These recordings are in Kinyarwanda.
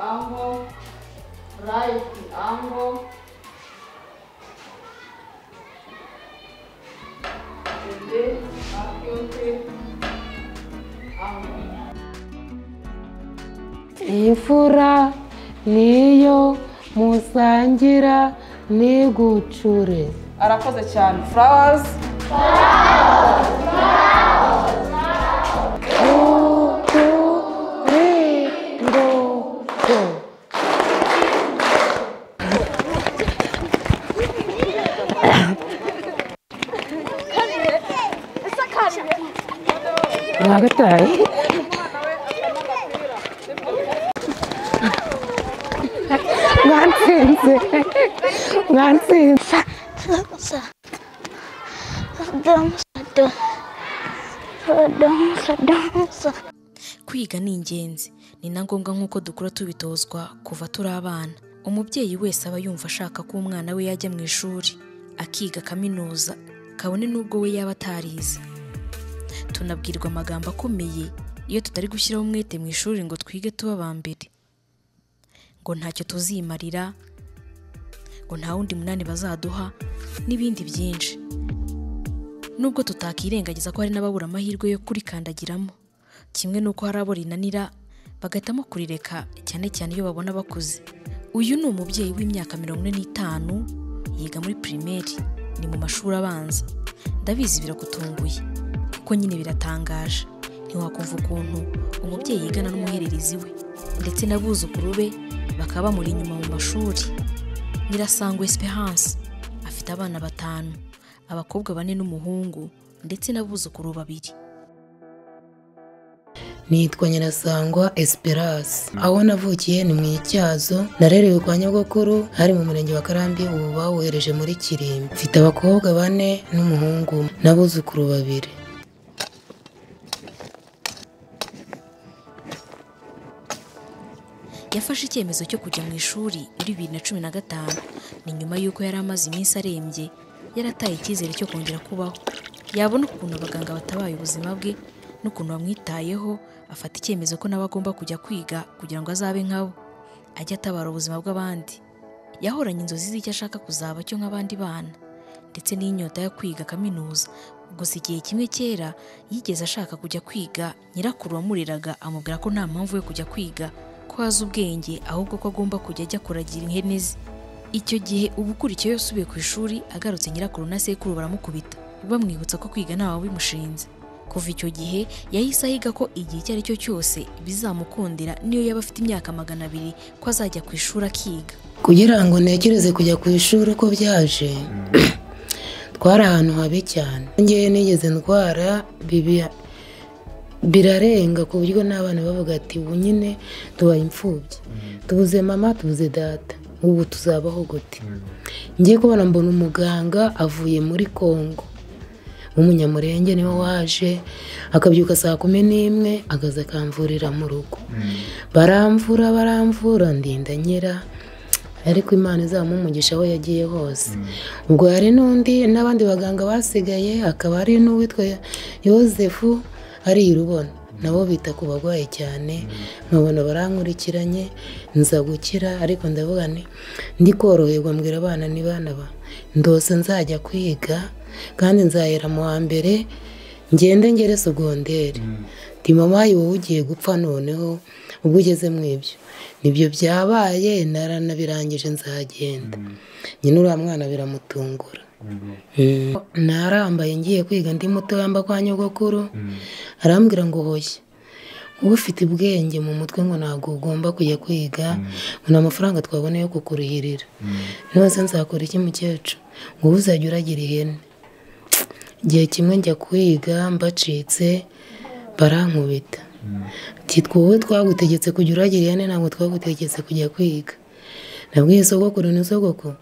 angle, right angle, and then acute angle. Imfura niyo musangira nigucure. Arakoze cyane. Flowers. Nagatai. Ngansinze. Kwiga ni ingenzi, ni na ngombwa nk'uko dukura tubitozwa kuva turi abana. Umubyeyi wese aba yumva ashaka ko umwana we yajya mu ishuri akiga kaminuza, kabone n'ubwo we yaba atarize. Tunabwirwa amagambo akomeye iyo tutari gushyiraho umwete mu ishuri ngo twige tuba aba mbere, ngo ntacyo tuzimarira, ngo nta wundi munani bazaduha n'ibindi byinshi. Nubwo tutakirengagiza ko hari n'ababura amahirwe yo kurikandagiramo, kimwe n'uko hari abo rinanira bagahitamo kurireka, cyane cyane iyo babona bakuze. Uyu ni umubyeyi w'imyaka 45, yiga muri primaire, ni mu mashuri abanza. Ndabizi biragutunguye kuko nyine biratangaje. Ntiwakumva ukuntu umubyeyi yigana n'umuhererezi we ndetse n'abuzukuru be bakaba bamuri inyuma mu mashuri. Nyirasangwa Esperance afite abana 5, abakobwa 4 n'umuhungu ndetse n'abuzukuru 2. Nitwa Nyirasangwa Esperance. Aho navukiye ni mu Icyazo, narerewe kwa nyogokuru hari mu murenge wa Karambi, ubu bawohereje muri Kirimbi. Mfite abakobwa 4 n'umuhungu n'abuzukuru 2. Yafashe icyemezo cyo kujya mu ishuri muri 2015, ni nyuma y'uko yari amaze iminsi arembye, yarataye icyizere cyo kongera kubaho. Yabona ukuntu abaganga batabaye ubuzima bwe n'ukuntu bamwitayeho, afata icyemezo ko nawe agomba kujya kwiga kugira ngo azabe nkabo, ajye atabara ubuzima bw'abandi. Yahoranye inzozi z'icyo ashaka kuzaba cyo nk'abandi bana, ndetse n'inyota yo kwiga kaminuza. Gusa igihe kimwe kera yigeze ashaka kujya kwiga, nyirakuru wamureraga amubwira ko nta mpamvu yo kujya kwiga, ko azi ubwenge ahubwo ko agomba kujya ajya kuragira ihene ze. Icyo gihe ubukurikiye yasubiye ku ishuri, agarutse nyirakuru na sekuru baramukubita, bamwibutsa ko kwiga ntawe bimushinze. Kuva icyo gihe yahise ahiga ko igihe icyo ari cyo cyose bizamukundira, niyo yaba afite imyaka 200, ko azajya ku ishuri akiga. Kugira ngo ntekereze kujya ku ishuri uko byaje, twari ahantu habi cyane. Ngewe nigeze ndwara birarenga ku buryo n'abana bavuga ati ubu nyine tubaye imfubyi, tubuze mama tubuze data, ubu tuzabaho gute? Ngiye kubona mbona umuganga avuye muri Kongo w'umunyamurenge, niwe waje akabyuka saa 11 akaza akamvurira mu rugo. Baramvura ndinda nyira, ariko Imana izamumugisha aho yagiye hose. Ubwo hari n'abandi baganga basigaye, akaba ari n'uwitwa Yosefu ari irubona, nabo bita ku bagwaye cyane, nkabona barankurikiranye nza gukira. Ariko ndavuga ndi koroherwa, mbwira abana ni bana ba ndose nzajya kwiga kandi nzahera mu wa mbere ngere segonderi. Ndi mama wowe ugiye gupfa noneho, ubwo ugeze mu ibyo nibyo byabaye, naranabirangije nzagenda. Nyine uriya mwana biramutungura. Narambaye ngiye kwiga ndi muto, yamba kwa nyogokuru, arambwira ngo hoye uba ufite ubwenge mu mutwe ngo ntabwo ugomba kujya kwiga, ngo nta mafaranga twabona yo kukurihirira. Nose nzakora iki mukecuru? Ngo uzajya uragira ihene. Igihe kimwe njya kwiga mbacitse barankubita, twowe twagutegetse kujya uragira ihene, ntabwo twagutegetse kujya kwiga. Nabwiye sogokuru ni sogoko,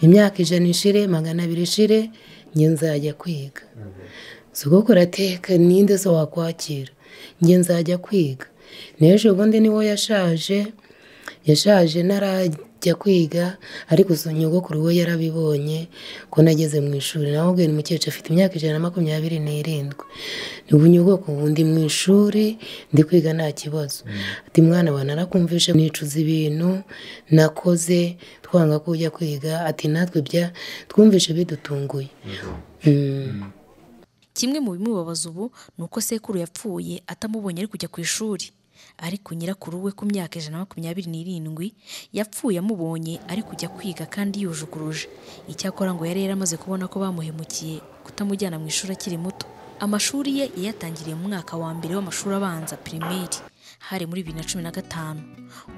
imyaka 100 ishire 200 ishire njye nzajya kwiga. Sogokuru ateka ninde so wakwakira, njye nzajya kwiga. N'ejo bundi niwo yashaje narajya kujya kwiga ariko nyogokuru we yarabibonye ko nageze mu ishuri. Namubwiye ni mukecuru afite imyaka 127. Ubu nyogokuru ubu ndi mu ishuri ndi kwiga nta kibazo. Ati mwana wa narakumvishe nicuza ibintu nakoze twanga kujya kwiga. Ati natwe twumvishe bidutunguye. Kimwe mu bimubabaza ubu ni uko sekuru yapfuye atamubonye ari kujya ku ishuri, ariko nyirakuru we ku myaka 127 yapfuye amubonye ari kujya kwiga kandi yujukuruje. Icyakora ngo yari yaramaze kubona ko bamuhemukiye kutamujyana mu ishuri akiri muto. Amashuri ye yatangiriye mu mwaka wa mbere w'amashuri abanza primaire hari muri 2015.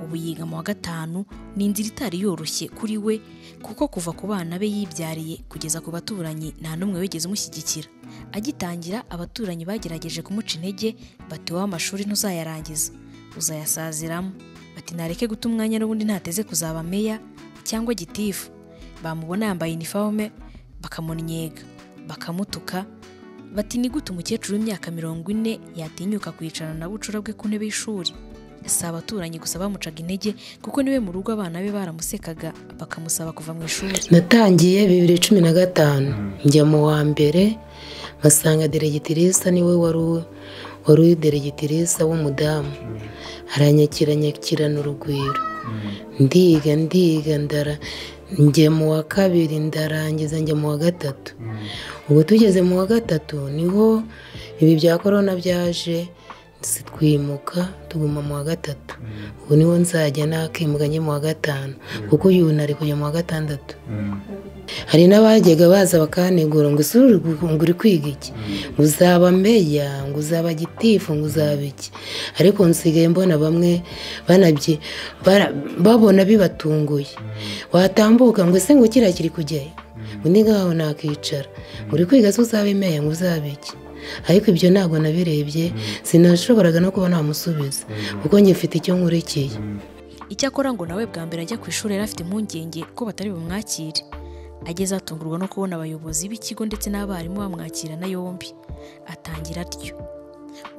Ubu yiga mu wa 5. Ni inzira itari yoroshye kuri we kuko kuva ku bana be yibyariye kugeza ku baturanyi nta numwe wigeze umushyigikira. Agitangira abaturanyi bagerageje kumuca intege bati wa amashuri ntuzayarangiza uzayasaziramo. Bati nareke guta umwanya n'ubundi ntateze kuzaba meya cyangwa gitifu. Bamubona yambaye uniforme bakamunyega bakamutuka. Bati ni gute umukecuru w'imyaka 40 yatinyuka kwicarana na bucura bwe ku ntebe y'ishuri. Si abaturanyi gusa bamucaga intege kuko niwe mu rugo abana be baramusekaga bakamusaba kuva mu ishuri. Natangiye 2015 njya mu wa mbere basanga deregitirisa niwe wari deregitirisa w'umudamu. Aranyakirana urugwiro. Ndiga njye mu wa 2 ndarangiza njya mu wa 3. Ubu tugeze mu wa 3 niho ibi bya corona byaje twimuka tuguma mu wa 3. Ubu niho nzajya nakimuka njye mu wa 5 kuko uyu nari kujya mu wa 6. Hari n'abajyaga baza bakanegura ngo usuri uri kwiga iki, uzaba meya, ngo uzaba gitifu, ngo uzaba iki. Ariko nsigaye mbona bamwe babona bibatunguye. Watambuka ngo ese ngo kirakiri kujyayo, undi ngaho nakicara uri kwiga se uzaba meya, ngo uzaba iki. Ariko ibyo ntabwo nabirebye, sinashoboraga no kuba namusubiza kuko ngifite icyo nkurikiye. Icyakora ngo nawe bwa mbere ajya ku ishuri yari afite impungenge ko batari bumwakire. Ageze atungurwa no kubona abayobozi b'ikigo ndetse n'abarimu bamwakirana yombi. Atangira atyo.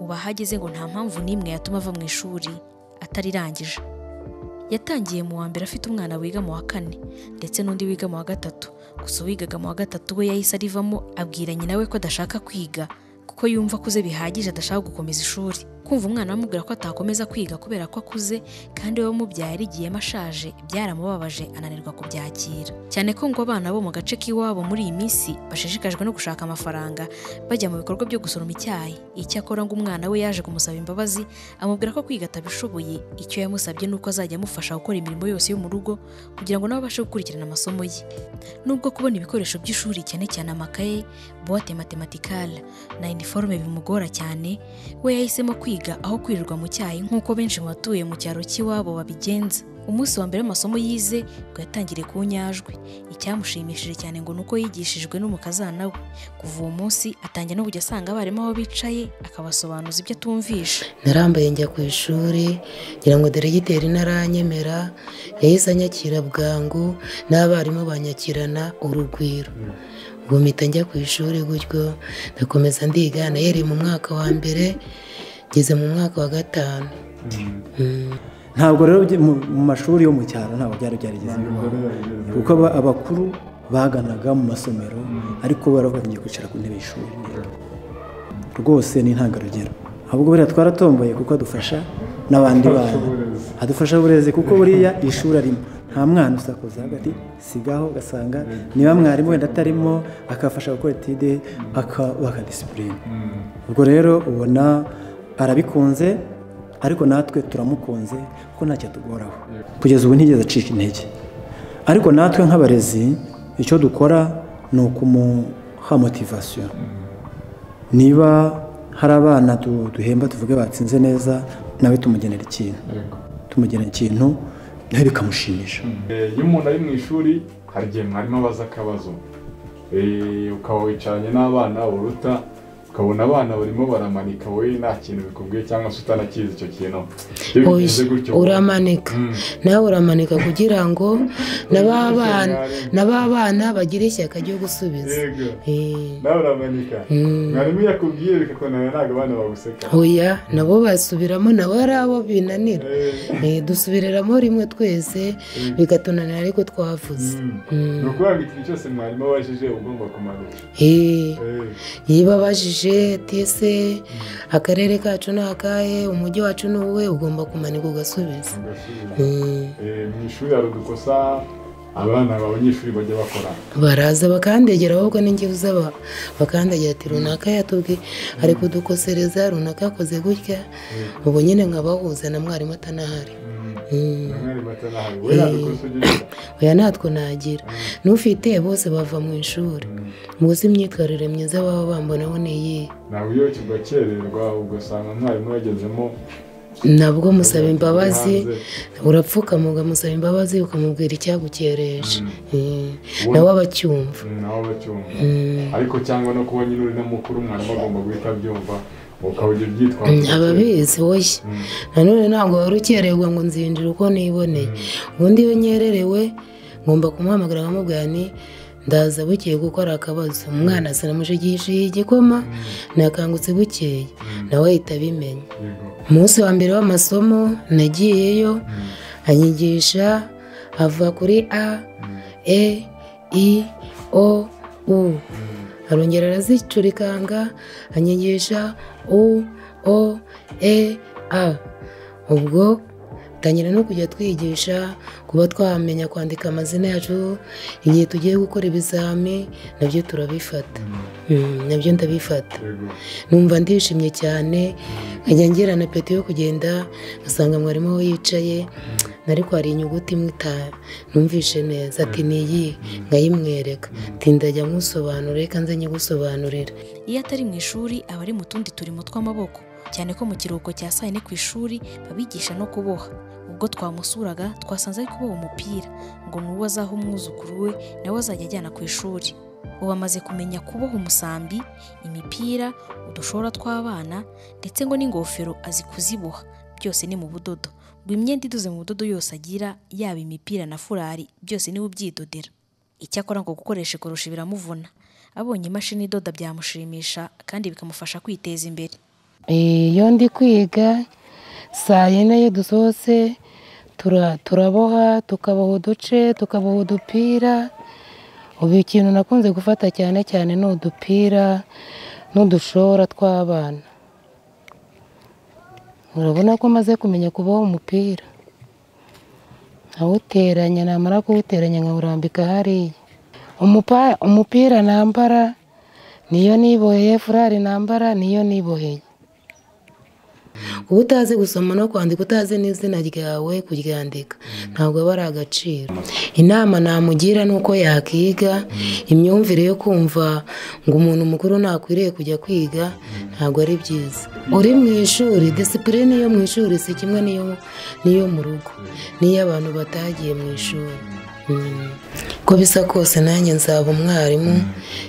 Ubu ahageze ngo nta mpamvu n'imwe yatuma ava mu ishuri atarirangije. Yatangiye mu wa mbere afite umwana wiga mu wa 4 ndetse n'undi wiga mu wa 3. Gusa wigaga mu wa 3 we yahise arivamo abwira nyina we ko adashaka kwiga kuko yumva kuze bihagije adashaka gukomeza ishuri. Kumva umwana amubwira ko atakomeza kwiga kubera ko akuze kandi we wamubyaye arigiye amashaje byaramubabaje ananirwa kubyakira. Cyane ko ngo abana bo mu gace k'iwabo muri iyi minsi bashishikajwe no gushaka amafaranga bajya mu bikorwa byo gusoroma icyayi. Icyakora ngo umwana we yaje kumusaba imbabazi amubwira ko kwiga atabishoboye. Icyo yamusabye nuko azajya amufasha gukora imirimo yose yo mu rugo kugira ngo nawe abashe gukurikirana amasomo ye. Nubwo kubona ibikoresho by'ishuri cyane cyane amakaye, boîte mathématicale na uniforme bimugora cyane, we yahisemo kwiga aho kwirirwa mu cyayi nk'uko benshi mu batuye mu cyaro cy'iwabo babigenza. Umunsi wa mbere w'amasomo yize ngo yatangire ku nyajwi. Icyamushimishije cyane ngo nuko yigishijwe n'umukazana we. Kuva uwo munsi atangira no kujya asanga abarimu aho bicaye akabasobanuza ibyo atumvisha. Narambaye njya ku ishuri ngira ngo deregiteri naranyemera, yahise anyakira bwangu n'abarimu banyakirana urugwiro. Ubu mpita njya ku ishuri gutyo ndakomeza ndiga nayeri mu mwaka wa mbere ngeze mu mwaka wa 5. Ntabwo rero mu mashuri yo mu cyaro ntabwo byari byarigeze bibaho kuko abakuru baganaga mu masomero ariko baravuga kwicara ku ntebe y'ishuri. Rwose ni ntangarugero. Ahubwo buriya twaratomboye kuko adufasha n'abandi bana, adufasha uburezi kuko buriya ishuri arimo nta mwana usakuza hagati sigaho gasanga niba mwarimu wenda atarimo akafasha gukora etide baka discipline. Ubwo rero ubona arabikunze ariko natwe turamukunze kuko ntacyo tugoraho. Kugeza ubu ntigeze acika intege. Ariko natwe nk'abarezi icyo dukora ni ukumuha motivation. Niba hari abana duhemba tuvuge batsinze neza nawe tumugenera ikintu nawe bikamushimisha. Iyo umuntu ari mu ishuri hari igihe mwarimu abaza akabazo ukaba wicaranye n'abana uruta ukabona abana barimo baramanika wowe nta kintu bikubwiye cyangwa se utanakizi icyo kintu uramanika nawe uramanika kugira ngo n'abana bagire ishyaka ryo gusubiza. nawe uramanika mwarimu yakubwiye bikakonana ntabwo abana baguseka? oya nabo basubiramo, nabo ari abo binanira. Dusubiramo rimwe twese bigatunanira ariko twavuze. ni ukuvuga ngo ikintu cyose mwarimu abajije ugomba kumanika? yiba abajije tese akarere kacu ni akahe, umujyi wacu ni uwe, ugomba kumanika ugasubiza. mu ishuri hari udukosa abana b'abanyeshuri bajya bakora? baraza bakandegera, ahubwo ni njye uzaba bakandegera ati runaka yatubwiye ari kudukosereza, runaka yakoze gutya, ubu nyine nkabahuza na mwarimu atanahari. oya natwo nagira n'ufite bose bava mu ishuri. muzi imyitwarire myiza baba bambonaho niyi. nawe iyo kigakererwa ugasanga mwarimu yagezemo nabwo musaba imbabazi, urapfukama ukamusaba imbabazi ukamubwira icyagukereje. nawe abacyumva. ariko cyangwa no kuba nyine uri na mukuru mwarimu agomba guhita abyumva ukabujya byitwaza. ababizi oya nanone ntabwo wari ukererwa ngo nzinjire uko niboneye. ubundi iyo nyererewe ngomba kumuhamagara nkamubwira nti ndaza bukeye gukora akabazo. umwana sinamushigishije igikoma nakangutse bukeye, nawe ahita abimenya. umunsi wa mbere w'amasomo nagiyeyo anyigisha ava kuri a e i o u, arongera arazicurikanga anyigisha u o e a. ubwo tangira no kujya twigisha kuba twamenya kwandika amazina yacu igihe tugiye gukora ibizami, nabyo turabifata. nabyo ndabifata. numva ndishimye cyane, nkajya ngira na peti yo kugenda ngasanga mwarimu aho yicaye ariko hari inyuguti imwe numvishe neza ati niyi, nkayimwereka ati ndajya musobanurira, reka nze nyigusobanurira. iyo atari mu ishuri aba ari mu tundi turimo tw'amaboko, cyane ko mu kiruhuko cya saa yine ku ishuri babigisha no kuboha. ubwo twamusuraga twasanze ari kuboha umupira, ngo n'uwo azaha umwuzukuru we nawe azajya ajyana ku ishuri. ubu amaze kumenya kuboha umusambi, imipira, udushora tw'abana ndetse ngo n'ingofero azi kuziboha. byose ni mu budodo. ngo imyenda idoze mu budodo yose agira, yaba imipira na furari, byose niwe ubyidodera. icyakora ngo gukoresha ikoroshi biramuvuna. abonye imashini idoda byamushimisha kandi bikamufasha kwiteza imbere. iyo ndi kwiga saa yine iyo dusohotse turaboha, tukaboha uduce, tukaboha udupira. ubu ikintu nakunze gufata cyane cyane ni udupira n'udushora tw'abana. urabona ko maze kumenya kuboha umupira, nkawuteranya, namara kuwuteranya nkawurambika hariya. umupira nambara niyo niboheye, furari nambara niyo niboheye. uba utazi gusoma no kwandika, utazi n'izina ryawe kuryandika, ntabwo aba ari agaciro. inama namugira ni uko yakiga. imyumvire yo kumva ngo umuntu mukuru ntakwiriye kujya kwiga ntabwo ari byiza. uri mu ishuri, disipurine yo mu ishuri si kimwe n'iyo mu rugo, n'iyo abantu batagiye mu ishuri. uko bisa kose nanjye nzaba umwarimu,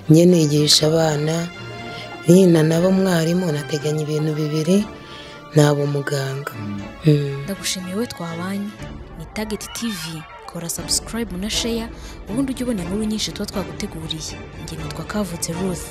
njye nigisha abana, nina nabo mwarimu, nateganya ibintu bibiri, nabo muganga. ndagushimiye we twabanye. ni Target TV, kora subscribe na share ubundi ujye ubona inkuru nyinshi tuba twaguteguriye. njye nitwa Kavutse Ruth.